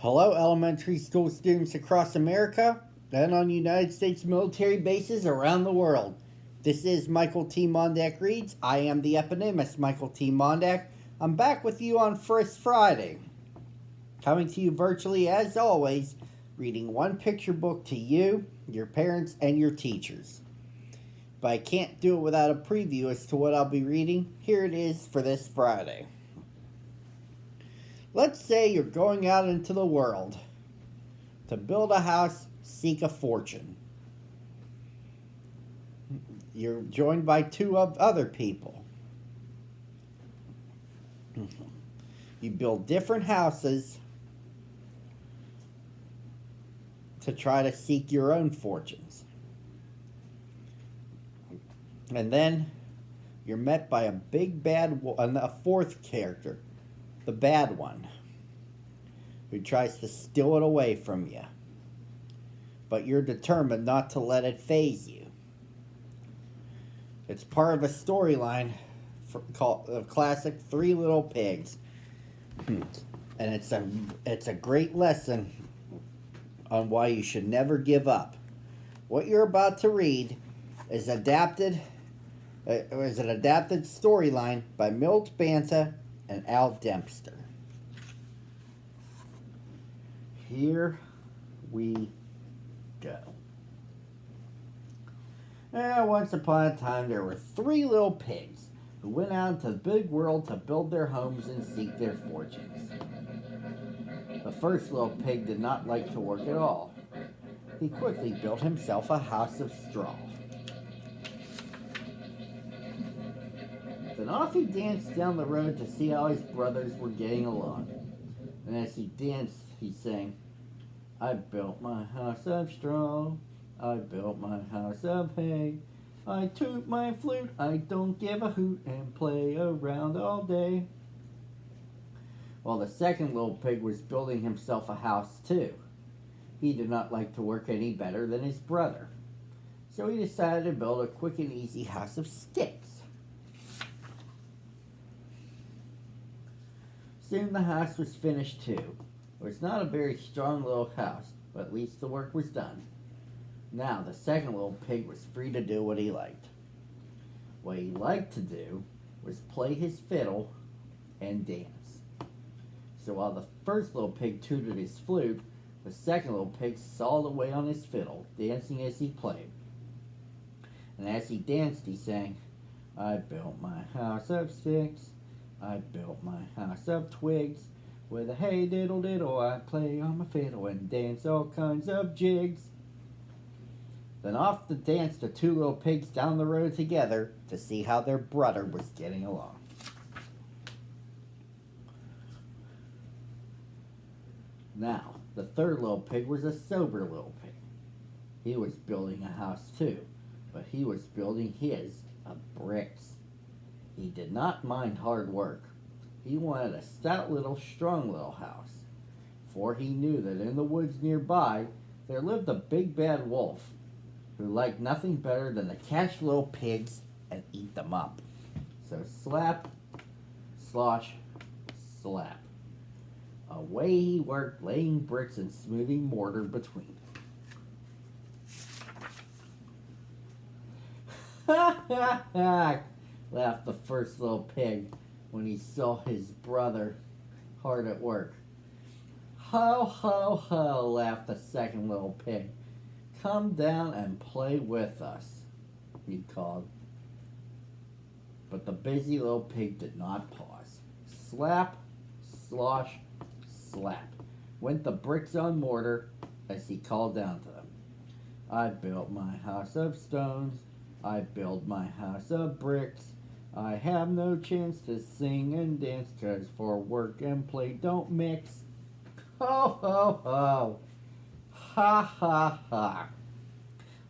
Hello, elementary school students across America and on United States military bases around the world. This is Michael T. Mondak Reads. I am the eponymous Michael T. Mondak. I'm back with you on First Friday, coming to you virtually as always, reading one picture book to you, your parents, and your teachers. But I can't do it without a preview as to what I'll be reading. Here it is for this Friday. Let's say you're going out into the world to build a house, seek a fortune. You're joined by two other people. You build different houses to try to seek your own fortunes. And then you're met by a big bad, a fourth character, the bad one, who tries to steal it away from you. But you're determined not to let it faze you. It's part of a storyline called the classic Three Little Pigs. And it's a great lesson on why you should never give up. What you're about to read is an adapted storyline by Milt Banta and Al Dempster. Here we go. Once upon a time, there were three little pigs who went out into the big world to build their homes and seek their fortunes. The first little pig did not like to work at all. He quickly built himself a house of straw. Then off he danced down the road to see how his brothers were getting along. And as he danced, he sang, "I built my house of straw. I built my house of hay. I toot my flute, I don't give a hoot, and play around all day." Well, the second little pig was building himself a house too. He did not like to work any better than his brother. So he decided to build a quick and easy house of sticks. Soon the house was finished too. It was not a very strong little house, but at least the work was done. Now the second little pig was free to do what he liked. What he liked to do was play his fiddle and dance. So while the first little pig tooted his flute, the second little pig sawed away on his fiddle, dancing as he played. And as he danced, he sang, "I built my house of sticks. I built my house of twigs. With a hey diddle diddle, I play on my fiddle and dance all kinds of jigs." Then off to dance the two little pigs down the road together to see how their brother was getting along. Now, the third little pig was a sober little pig. He was building a house too, but he was building his of bricks. He did not mind hard work. He wanted a stout little, strong little house, for he knew that in the woods nearby there lived a big bad wolf who liked nothing better than to catch little pigs and eat them up. So slap, slosh, slap. Away he worked, laying bricks and smoothing mortar between them. Ha ha ha! Laughed the first little pig when he saw his brother hard at work. "Ho, ho, ho," laughed the second little pig. "Come down and play with us," he called. But the busy little pig did not pause. Slap, slosh, slap went the bricks on mortar as he called down to them. "I built my house of stones. I build my house of bricks. I have no chance to sing and dance, 'cause for work and play don't mix." Ho, ho, ho! Ha, ha, ha!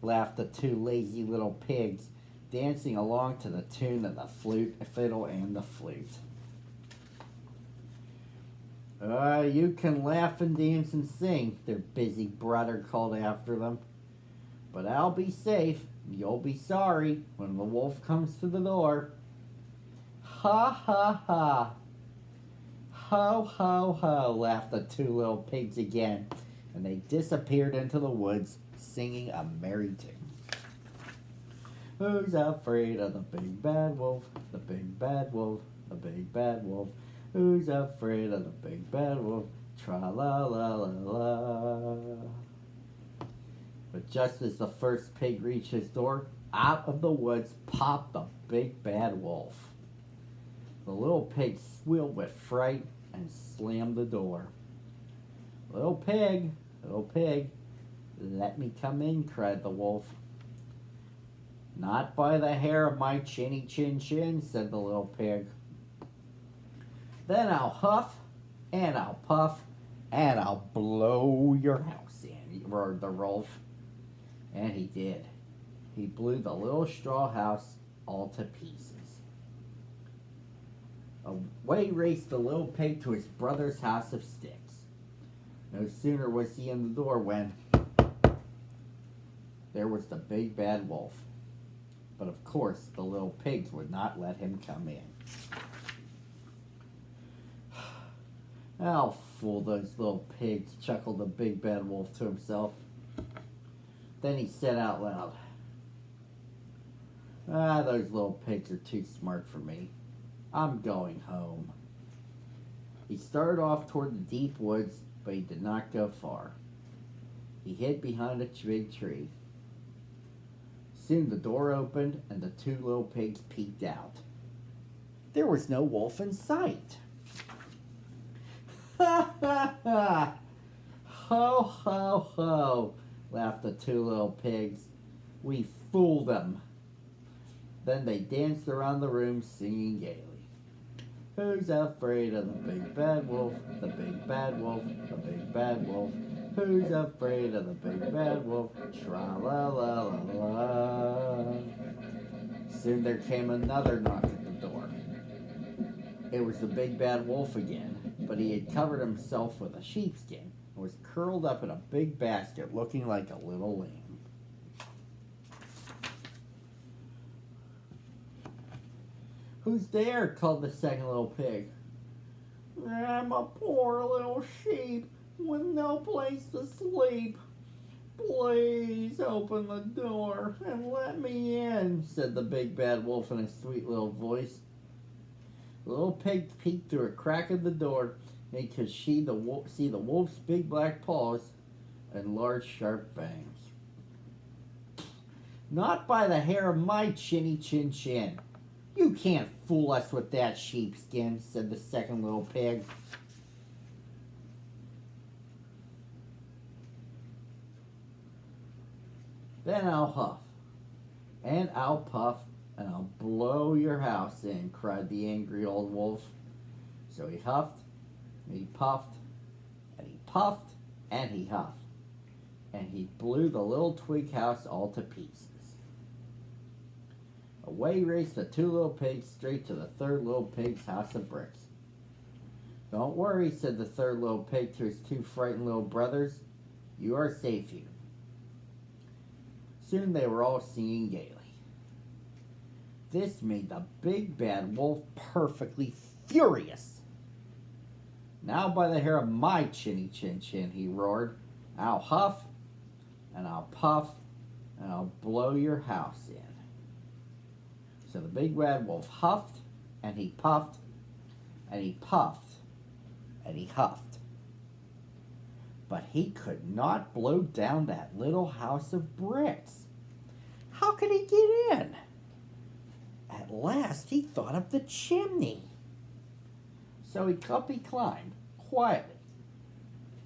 Laughed the two lazy little pigs, dancing along to the tune of the fiddle, and the flute. "You can laugh and dance and sing," their busy brother called after them. "But I'll be safe. You'll be sorry when the wolf comes to the door." Ha ha ha! Ho, ho, ho, laughed the two little pigs again, and they disappeared into the woods, singing a merry tune. Who's afraid of the big bad wolf? The big bad wolf, the big bad wolf. Who's afraid of the big bad wolf? Tra-la-la-la-la. But just as the first pig reached his door, out of the woods popped the big bad wolf. The little pig squealed with fright and slammed the door. Little pig, let me come in, cried the wolf. Not by the hair of my chinny chin chin, said the little pig. Then I'll huff, and I'll puff, and I'll blow your house in, roared the wolf. And he did. He blew the little straw house all to pieces. Away raced the little pig to his brother's house of sticks. No sooner was he in the door when there was the big bad wolf. But of course, the little pigs would not let him come in. I'll fool those little pigs, chuckled the big bad wolf to himself. Then he said out loud, those little pigs are too smart for me. I'm going home. He started off toward the deep woods, but he did not go far. He hid behind a big tree. Soon the door opened and the two little pigs peeked out. There was no wolf in sight. Ha ha ha! Ho ho ho! Laughed the two little pigs. We fooled them. Then they danced around the room singing gaily. Who's afraid of the big bad wolf? The big bad wolf, the big bad wolf. Who's afraid of the big bad wolf? Tra-la-la-la-la. Soon there came another knock at the door. It was the big bad wolf again, but he had covered himself with a sheepskin and was curled up in a big basket looking like a little lamb. Who's there? Called the second little pig. I'm a poor little sheep with no place to sleep. Please open the door and let me in, said the big bad wolf in a sweet little voice. The little pig peeked through a crack of the door and he could see the wolf's big black paws and large sharp fangs. Not by the hair of my chinny chin chin. You can't fool us with that sheepskin, said the second little pig. Then I'll huff, and I'll puff, and I'll blow your house in, cried the angry old wolf. So he huffed, and he puffed, and he puffed, and he huffed, and he blew the little twig house all to pieces. Away raced the two little pigs straight to the third little pig's house of bricks. Don't worry, said the third little pig to his two frightened little brothers. You are safe here. Soon they were all singing gaily. This made the big bad wolf perfectly furious. Now by the hair of my chinny chin chin, he roared, I'll huff, and I'll puff, and I'll blow your house in. So the big bad wolf huffed, and he puffed, and he puffed, and he huffed. But he could not blow down that little house of bricks. How could he get in? At last he thought of the chimney. So he climbed quietly,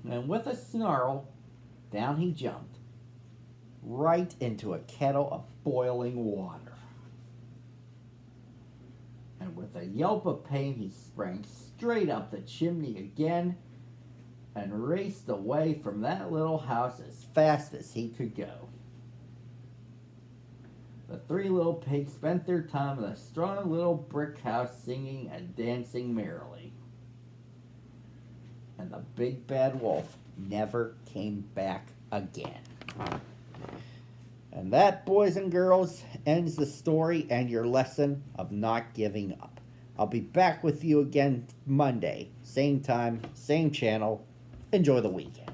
and with a snarl, down he jumped, right into a kettle of boiling water. And with a yelp of pain, he sprang straight up the chimney again and raced away from that little house as fast as he could go. The three little pigs spent their time in a strong little brick house singing and dancing merrily. And the big bad wolf never came back again. And that, boys and girls, ends the story and your lesson of not giving up. I'll be back with you again Monday. Same time, same channel. Enjoy the weekend.